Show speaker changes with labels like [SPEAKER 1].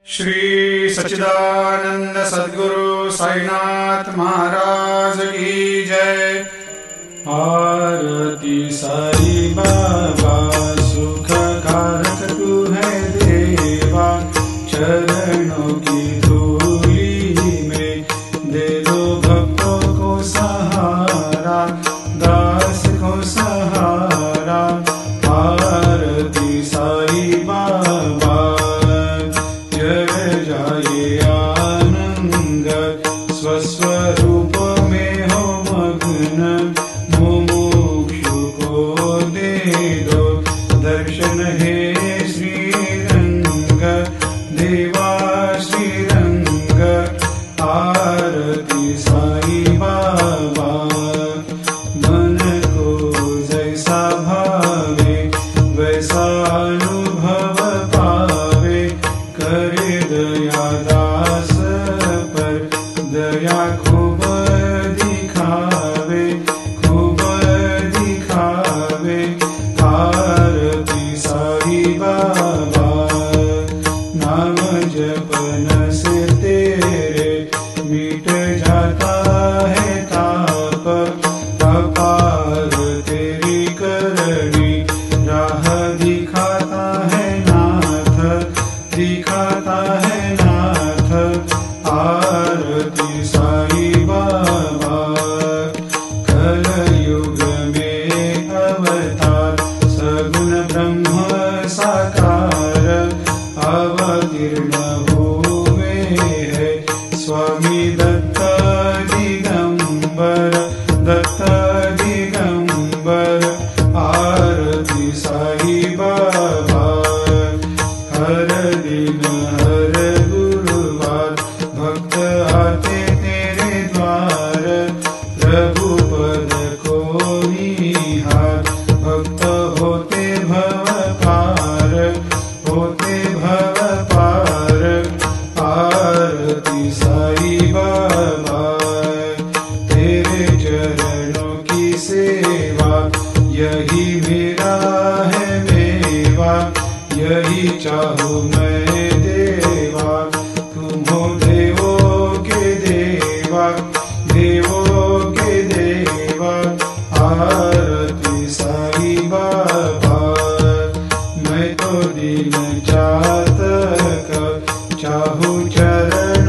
[SPEAKER 1] श्री सच्चिदानंद सद्गुरु साईनाथ महाराज की जय। आरती साई बाबा सुख कारक तू है देवा, चरणों की धूली में दे दो भक्तों को सहारा, दास को सहारा। आरती साई बाबा जय जाए आनंद, स्वस्वरूप में हो मग्न, मुमुक्षु को दे दो दर्शन हे श्रीरंग, देवा श्रीरंग। आरती साई बाबा मन को जैसा भावे वैसा अनुभव पावे, करे दया दास पर दया खूब दिखावे, खूब दिखावे। आरती साई बाबा नाम जपन से तेरे मिट जाता है ताप, अपार तेरी करनी राह दिखाता है नाथ, दिखाता है नाथ। आरती साई बाबा कलयुग में अवतार, सगुण ब्रह्म साकार, अवतीर्ण हुए है स्वामी दत्त दिगंबर, दत्त दिगंबर। आरती साई बाबा हर दिन हर गुरुवार भक्त आते तेरे द्वार, प्रभु पद को निहार, भक्त होते भव पार, होते भव पार। आरती साई बाबा तेरे चरणों की सेवा, यही मेरा है मेवा, यही चाहूँ मैं देवा। तुम हो देवों के देवा, देवों के देवा। आरती साई बाबा मैं तो दिन चाहत चाहूँ चरण